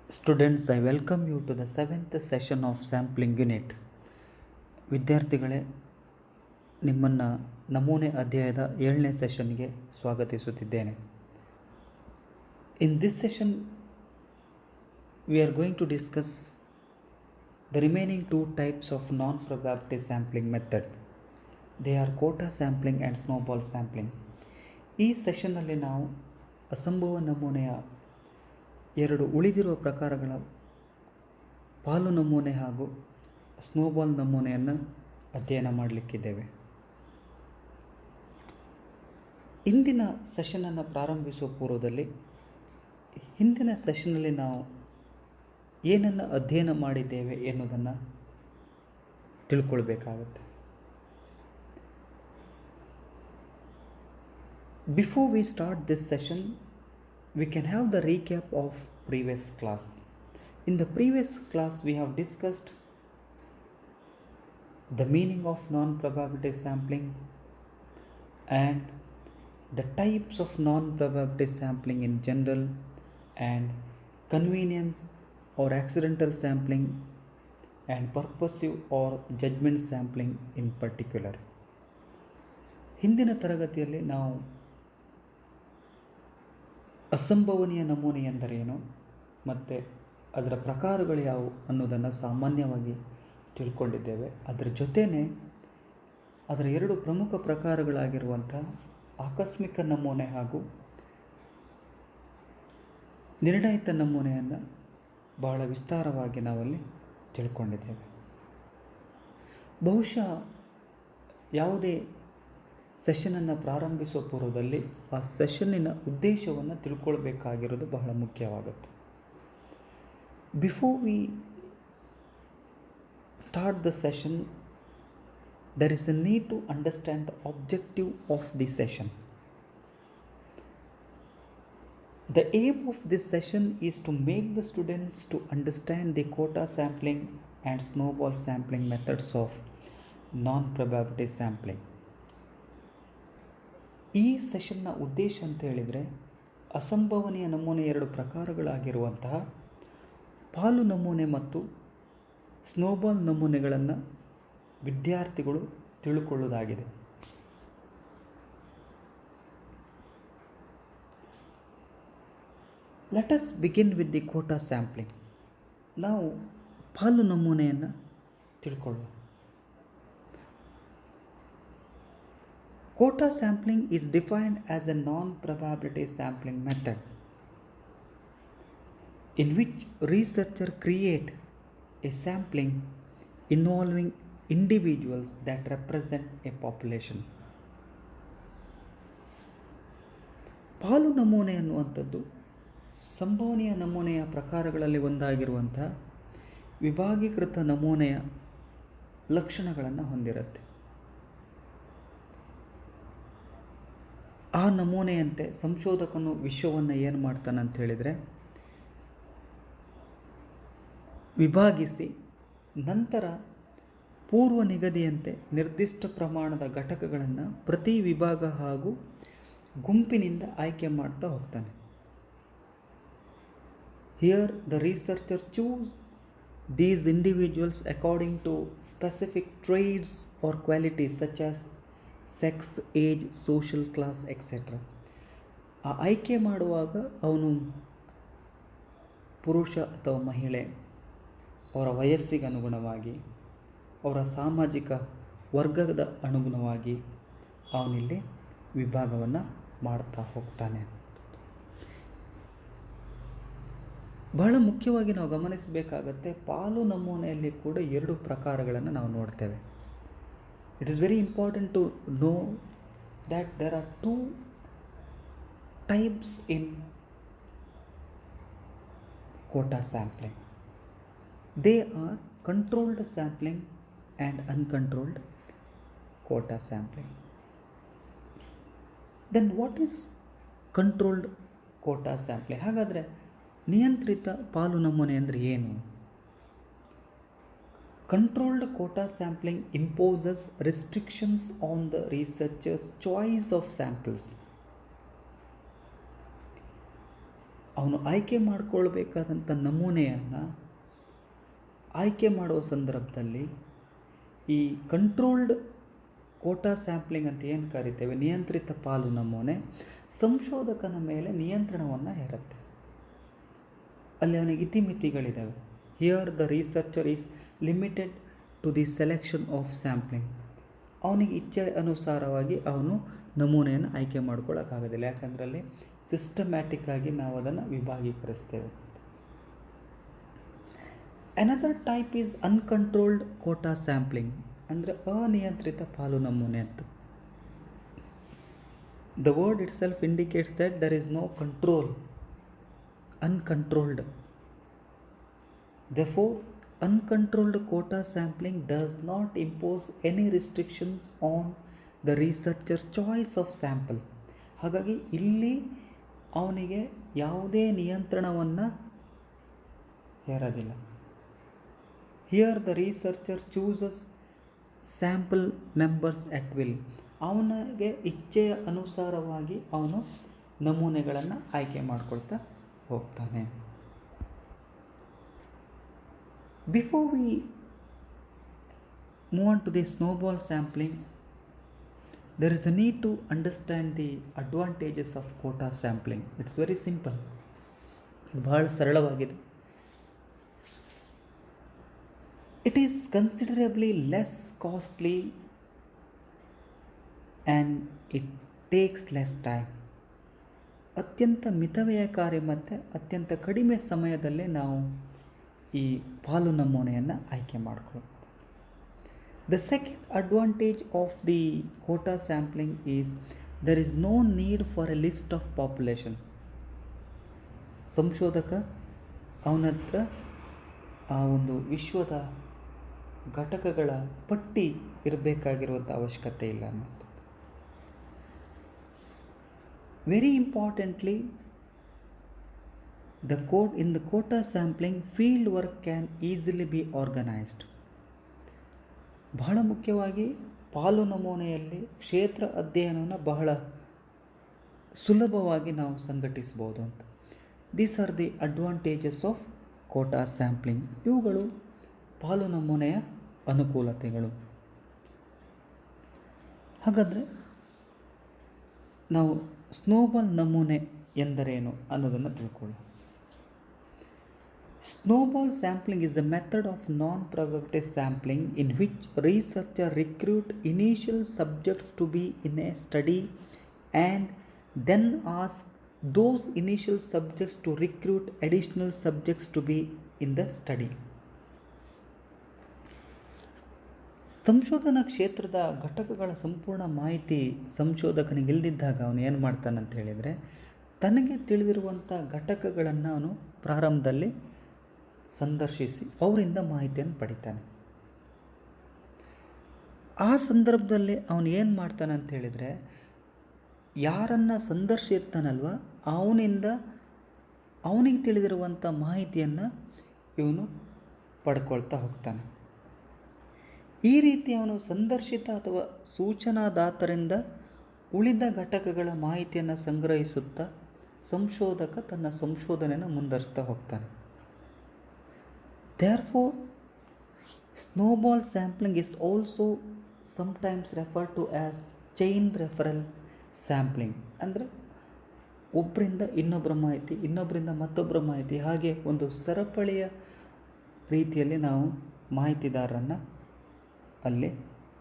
Students, I welcome you to the 7th session of sampling unit. ವಿದ್ಯಾರ್ಥಿಗಳೇ, ನಿಮ್ಮನ್ನು ನಮೂನೆ ಅಧ್ಯಾಯದ 7ನೇ ಸೆಷನ್ಗೆ ಸ್ವಾಗತಿಸುತ್ತಿದ್ದೇನೆ. In this session, we are going to discuss the remaining two types of non-probability sampling method. They are quota sampling and snowball sampling. ಈ ಸೆಷನ್ನಲ್ಲಿ ನಾವು ಅಸಂಭವ ನಮೂನೆಯ ಎರಡು ಉಳಿದಿರುವ ಪ್ರಕಾರಗಳ ಪಾಲು ನಮೂನೆ ಹಾಗೂ ಸ್ನೋಬಾಲ್ ನಮೂನೆಯನ್ನು ಅಧ್ಯಯನ ಮಾಡಲಿಕ್ಕಿದ್ದೇವೆ. ಇಂದಿನ ಸೆಷನನ್ನು ಪ್ರಾರಂಭಿಸುವ ಪೂರ್ವದಲ್ಲಿ ಹಿಂದಿನ ಸೆಷನ್ನಲ್ಲಿ ನಾವು ಏನನ್ನು ಅಧ್ಯಯನ ಮಾಡಿದ್ದೇವೆ ಎನ್ನುವುದನ್ನು ತಿಳ್ಕೊಳ್ಬೇಕಾಗುತ್ತೆ. Before we start this session, we can have the recap of previous class. In the previous class, we have discussed the meaning of non-probability sampling and the types of non-probability sampling in general and convenience or accidental sampling and purposive or judgment sampling in particular. ಹಿಂದಿನ ತರಗತಿಯಲ್ಲಿ ನಾವು ಅಸಂಭವನೀಯ ನಮೂನೆ ಎಂದರೇನು ಮತ್ತು ಅದರ ಪ್ರಕಾರಗಳು ಯಾವುವು ಅನ್ನೋದನ್ನು ಸಾಮಾನ್ಯವಾಗಿ ತಿಳ್ಕೊಂಡಿದ್ದೇವೆ. ಅದರ ಜೊತೆಯೇ ಅದರ ಎರಡು ಪ್ರಮುಖ ಪ್ರಕಾರಗಳಾಗಿರುವಂಥ ಆಕಸ್ಮಿಕ ನಮೂನೆ ಹಾಗೂ ನಿರ್ಣಯಿತ ನಮೂನೆಯನ್ನು ಬಹಳ ವಿಸ್ತಾರವಾಗಿ ನಾವಲ್ಲಿ ತಿಳ್ಕೊಂಡಿದ್ದೇವೆ. ಬಹುಶಃ ಯಾವುದೇ ಸೆಷನನ್ನು ಪ್ರಾರಂಭಿಸುವ ಪೂರ್ವದಲ್ಲಿ ಆ ಸೆಷನ್ನಿನ ಉದ್ದೇಶವನ್ನು ತಿಳ್ಕೊಳ್ಬೇಕಾಗಿರೋದು ಬಹಳ ಮುಖ್ಯವಾಗುತ್ತೆ. Before we start the session, there is a need to understand the objective of the session. The aim of this session is to make the students to understand the quota sampling and snowball sampling methods of non-probability sampling. ಈ ಸೆಷನ್ನ ಉದ್ದೇಶ ಅಂತ ಹೇಳಿದರೆ ಅಸಂಭವನೀಯ ನಮೂನೆ ಎರಡು ಪ್ರಕಾರಗಳಾಗಿರುವಂತಹ ಪಾಲು ನಮೂನೆ ಮತ್ತು snowball ನಮೂನೆಗಳನ್ನು ವಿದ್ಯಾರ್ಥಿಗಳು ತಿಳ್ಕೊಳ್ಳೋದಾಗಿದೆ. Let us begin with the quota sampling. ನಾವು ಪಾಲು ನಮೂನೆಯನ್ನು ತಿಳ್ಕೊಳ್ಳೋಣ. Quota sampling is defined as a non-probability sampling method in which researchers create a sampling involving individuals that represent a population. ಪಾಲು ನಮೂನೆ ಅನ್ನುವಂಥದ್ದು ಸಂಭವನೀಯ ನಮೂನೆಯ ಪ್ರಕಾರಗಳಲ್ಲಿ ಒಂದಾಗಿರುವಂಥ ವಿಭಾಗೀಕೃತ ನಮೂನೆಯ ಲಕ್ಷಣಗಳನ್ನು ಹೊಂದಿರುತ್ತೆ. ಆ ನಮೂನೆಯಂತೆ ಸಂಶೋಧಕನು ವಿಶ್ವವನ್ನು ಏನು ಮಾಡ್ತಾನೆ ಅಂತ ಹೇಳಿದರೆ ವಿಭಾಗಿಸಿ ನಂತರ ಪೂರ್ವ ನಿಗದಿಯಂತೆ ನಿರ್ದಿಷ್ಟ ಪ್ರಮಾಣದ ಘಟಕಗಳನ್ನು ಪ್ರತಿ ವಿಭಾಗ ಹಾಗೂ ಗುಂಪಿನಿಂದ ಆಯ್ಕೆ ಮಾಡ್ತಾ ಹೋಗ್ತಾನೆ. Here the researcher chooses these individuals according to specific traits or qualities such as sex, age, social class etcetera. ಆ ಆಯ್ಕೆ ಮಾಡುವಾಗ ಅವನು ಪುರುಷ ಅಥವಾ ಮಹಿಳೆ ಅವರ ವಯಸ್ಸಿಗೆ ಅನುಗುಣವಾಗಿ ಅವರ ಸಾಮಾಜಿಕ ವರ್ಗದ ಅನುಗುಣವಾಗಿ ಅವನಿಲ್ಲಿ ವಿಭಾಗವನ್ನು ಮಾಡ್ತಾ ಹೋಗ್ತಾನೆ. ಬಹಳ ಮುಖ್ಯವಾಗಿ ನಾವು ಗಮನಿಸಬೇಕಾಗತ್ತೆ, ಪಾಲು ನಮೂನೆಯಲ್ಲಿ ಕೂಡ ಎರಡು ಪ್ರಕಾರಗಳನ್ನು ನಾವು ನೋಡ್ತೇವೆ. It is very important to know that there are two types in quota sampling. They are controlled sampling and uncontrolled quota sampling. Then what is controlled quota sampling? ಹಾಗಾದರೆ ನಿಯಂತ್ರಿತ ಪಾಲು ನಮೂನೆ ಅಂದರೆ ಏನು? Controlled quota sampling imposes restrictions on the researcher's choice of samples. ಅವನು ಆಯ್ಕೆ ಮಾಡಿಕೊಳ್ಬೇಕಾದಂಥ ನಮೂನೆಯನ್ನು ಆಯ್ಕೆ ಮಾಡುವ ಸಂದರ್ಭದಲ್ಲಿ ಈ ಕಂಟ್ರೋಲ್ಡ್ ಕೋಟಾ ಸ್ಯಾಂಪ್ಲಿಂಗ್ ಅಂತ ಏನು ಕರಿತೇವೆ, ನಿಯಂತ್ರಿತ ಪಾಲು ನಮೂನೆ ಸಂಶೋಧಕನ ಮೇಲೆ ನಿಯಂತ್ರಣವನ್ನು ಹೇರುತ್ತೆ. ಅಲ್ಲಿ ಅವನಿಗೆ ಇತಿಮಿತಿಗಳಿದ್ದಾವೆ. Here the researcher is limited to the selection of sampling. ಅವನಿಗೆ ಇಚ್ಛೆ ಅನುಸಾರವಾಗಿ ಅವನು ನಮೂನೆಯನ್ನು ಆಯ್ಕೆ ಮಾಡ್ಕೊಳ್ಳೋಕ್ಕಾಗೋದಿಲ್ಲ, ಯಾಕಂದರೆ ಅಲ್ಲಿ ಸಿಸ್ಟಮ್ಯಾಟಿಕ್ ಆಗಿ ನಾವು ಅದನ್ನು ವಿಭಾಗೀಕರಿಸ್ತೇವೆ. Another type is uncontrolled quota sampling, ಅಂದರೆ ಅನಿಯಂತ್ರಿತ ಪಾಲು ನಮೂನೆ ಅಂತ. The word itself indicates that there is no control, uncontrolled. Therefore, uncontrolled quota sampling does not impose any restrictions on the researcher's choice of sample. ಹಾಗಾಗಿ ಇಲ್ಲಿ ಅವನಿಗೆ ಯಾವುದೇ ನಿಯಂತ್ರಣವನ್ನು ಹೇರೋದಿಲ್ಲ. Here the researcher chooses sample members at will. ಅವನಿಗೆ ಇಚ್ಛೆಯ ಅನುಸಾರವಾಗಿ ಅವನು ನಮೂನೆಗಳನ್ನು ಆಯ್ಕೆ ಮಾಡ್ಕೊಳ್ತಾ ಹೋಗ್ತಾನೆ. Before we move on to the snowball sampling, there is a need to understand the advantages of quota sampling. It's very simple. ಇದು ಬಹಳ ಸರಳವಾಗಿದೆ. It is considerably less costly and it takes less time. ಅತ್ಯಂತ ಮಿತವ್ಯಯಕಾರಿ ಮತ್ತು ಅತ್ಯಂತ ಕಡಿಮೆ ಸಮಯದಲ್ಲೇ ನಾವು ಈ ಪಾಲು ನಮೂನೆಯನ್ನು ಆಯ್ಕೆ ಮಾಡಿಕೊಳ್ಳೋದು. The second advantage of the quota sampling is there is no need for a list of population. ಸಂಶೋಧಕ ಅವನ ಹತ್ರ ಆ ಒಂದು ವಿಶ್ವದ ಘಟಕಗಳ ಪಟ್ಟಿ ಇರಬೇಕಾಗಿರುವಂಥ ಅವಶ್ಯಕತೆ ಇಲ್ಲ ಅನ್ನೋದು. Very importantly, in the quota sampling, field work can easily be organized. ಬಹಳ ಮುಖ್ಯವಾಗಿ ಪಾಲು ನಮೂನೆಯಲ್ಲಿ ಕ್ಷೇತ್ರ ಅಧ್ಯಯನವನ್ನು ಬಹಳ ಸುಲಭವಾಗಿ ನಾವು ಸಂಘಟಿಸ್ಬೋದು ಅಂತ. These are the advantages of quota sampling. ಇವುಗಳು ಪಾಲು ನಮೂನೆಯ ಅನುಕೂಲತೆಗಳು. ಹಾಗಾದರೆ ನಾವು ಸ್ನೋಬಾಲ್ ನಮೂನೆ ಎಂದರೇನು ಅನ್ನೋದನ್ನು ತಿಳ್ಕೊಳ್ಳೋಣ. Snowball sampling is a method of non-probabilistic sampling in which researchers recruit initial subjects to be in a study and then ask those initial subjects to recruit additional subjects to be in the study. ಸಂಶೋಧನಾ ಕ್ಷೇತ್ರದ ಘಟಕಗಳ ಸಂಪೂರ್ಣ ಮಾಹಿತಿ ಸಂಶೋಧಕನಿಗೆ ಇಲ್ಲದಿದ್ದಾಗ ಅವನು ಏನು ಮಾಡ್ತಾನಂತ ಹೇಳಿದರೆ, ತನಗೆ ತಿಳಿದಿರುವಂಥ ಘಟಕಗಳನ್ನು ಅವನು ಪ್ರಾರಂಭದಲ್ಲಿ ಸಂದರ್ಶಿಸಿ ಅವರಿಂದ ಮಾಹಿತಿಯನ್ನು ಪಡಿತಾನೆ. ಆ ಸಂದರ್ಭದಲ್ಲಿ ಅವನು ಏನು ಮಾಡ್ತಾನೆ ಅಂತ ಹೇಳಿದರೆ, ಯಾರನ್ನು ಸಂದರ್ಶಿರ್ತಾನಲ್ವ ಅವನಿಂದ ಅವನಿಗೆ ತಿಳಿದಿರುವಂಥ ಮಾಹಿತಿಯನ್ನು ಇವನು ಪಡ್ಕೊಳ್ತಾ ಹೋಗ್ತಾನೆ. ಈ ರೀತಿ ಅವನು ಸಂದರ್ಶಿತ ಅಥವಾ ಸೂಚನಾದಾತರಿಂದ ಉಳಿದ ಘಟಕಗಳ ಮಾಹಿತಿಯನ್ನು ಸಂಗ್ರಹಿಸುತ್ತಾ ಸಂಶೋಧಕ ತನ್ನ ಸಂಶೋಧನೆಯನ್ನು ಮುಂದುವರಿಸ್ತಾ ಹೋಗ್ತಾನೆ. Therefore, snowball sampling is also sometimes referred to as chain referral sampling. ಅಂದರೆ ಒಬ್ಬರಿಂದ ಇನ್ನೊಬ್ಬರ ಮಾಹಿತಿ, ಇನ್ನೊಬ್ಬರಿಂದ ಮತ್ತೊಬ್ಬರ ಮಾಹಿತಿ, ಹಾಗೆ ಒಂದು ಸರಪಳಿಯ ರೀತಿಯಲ್ಲಿ ನಾವು ಮಾಹಿತಿದಾರರನ್ನು ಅಲ್ಲಿ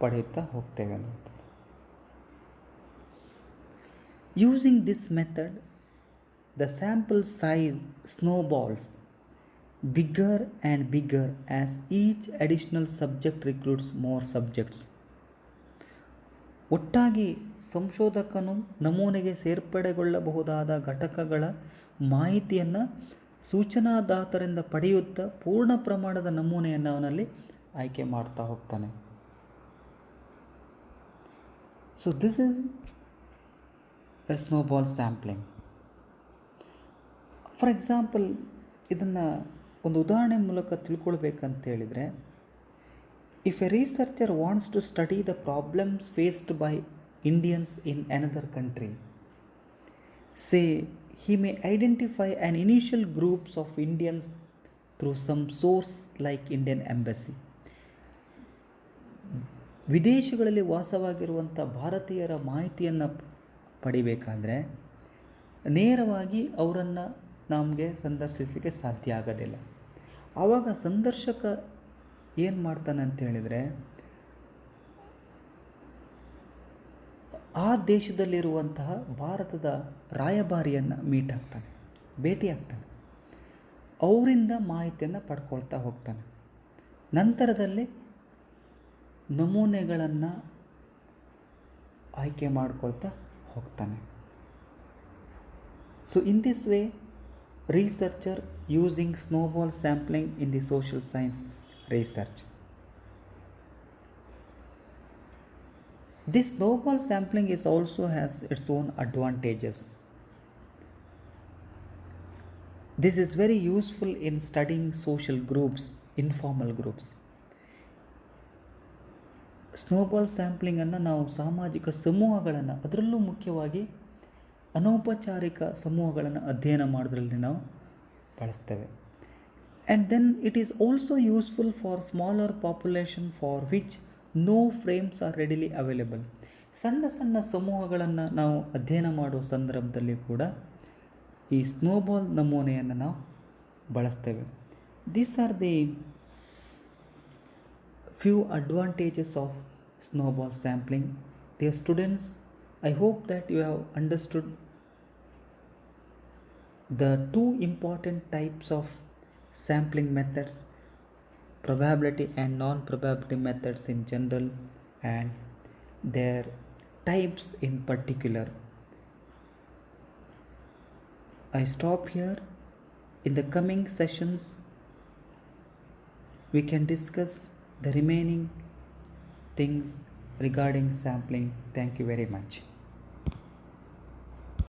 ಪಡೆಯುತ್ತಾ ಹೋಗ್ತೇವೆ ಅನ್ನೋದು. Using this method, the sample size snowballs bigger and bigger as each additional subject recruits more subjects. ಒಟ್ಟಾಗಿ ಸಂಶೋಧಕನು ನಮೂನೆಗೆ ಸೇರ್ಪಡೆಗೊಳ್ಳಬಹುದಾದ ಘಟಕಗಳ ಮಾಹಿತಿಯನ್ನು ಸೂಚನಾದಾತರಿಂದ ಪಡೆಯುತ್ತಾ ಪೂರ್ಣ ಪ್ರಮಾಣದ ನಮೂನೆಯನ್ನು ಅವನಲ್ಲಿ ಆಯ್ಕೆ ಮಾಡ್ತಾ ಹೋಗ್ತಾನೆ. So this is a snowball sampling. For example, ಇದನ್ನು ಒಂದು ಉದಾಹರಣೆ ಮೂಲಕ ತಿಳ್ಕೊಳ್ಬೇಕಂತ ಹೇಳಿದರೆ, if a researcher wants to study the problems faced by Indians in another country, say he may identify an initial groups of Indians through some source like Indian Embassy. ವಿದೇಶಗಳಲ್ಲಿ ವಾಸವಾಗಿರುವಂಥ ಭಾರತೀಯರ ಮಾಹಿತಿಯನ್ನು ಪಡಿಬೇಕಾದ್ರೆ ನೇರವಾಗಿ ಅವರನ್ನು ನಮಗೆ ಸಂದರ್ಶಿಸಲಿಕ್ಕೆ ಸಾಧ್ಯ ಆಗೋದಿಲ್ಲ. ಆವಾಗ ಸಂದರ್ಶಕ ಏನು ಮಾಡ್ತಾನೆ ಅಂತ ಹೇಳಿದರೆ, ಆ ದೇಶದಲ್ಲಿರುವಂತಹ ಭಾರತದ ರಾಯಭಾರಿಯನ್ನು ಭೇಟಿಯಾಗ್ತಾನೆ, ಅವರಿಂದ ಮಾಹಿತಿಯನ್ನು ಪಡ್ಕೊಳ್ತಾ ಹೋಗ್ತಾನೆ. ನಂತರದಲ್ಲಿ ನಮೂನೆಗಳನ್ನು ಆಯ್ಕೆ ಮಾಡ್ಕೊಳ್ತಾ ಹೋಗ್ತಾನೆ. So in this way researcher using snowball sampling in the social science research. This snowball sampling also has its own advantages. This is very useful in studying social groups, informal groups. Snowball ಸ್ಯಾಂಪ್ಲಿಂಗನ್ನು ನಾವು ಸಾಮಾಜಿಕ ಸಮೂಹಗಳನ್ನು, ಅದರಲ್ಲೂ ಮುಖ್ಯವಾಗಿ ಅನೌಪಚಾರಿಕ ಸಮೂಹಗಳನ್ನು ಅಧ್ಯಯನ ಮಾಡೋದ್ರಲ್ಲಿ ನಾವು ಬಳಸ್ತೇವೆ. And then it is also useful for smaller population for which no frames are readily available. ಸಣ್ಣ ಸಣ್ಣ ಸಮೂಹಗಳನ್ನು ನಾವು ಅಧ್ಯಯನ ಮಾಡೋ ಸಂದರ್ಭದಲ್ಲಿ ಕೂಡ ಈ ಸ್ನೋಬಾಲ್ ನಮೂನೆಯನ್ನು ನಾವು ಬಳಸ್ತೇವೆ. These are the few advantages of snowball sampling. Dear students, I hope that you have understood the two important types of sampling methods, probability and non-probability methods in general, and their types in particular. I stop here. In the coming sessions, we can discuss the remaining things regarding sampling. Thank you very much.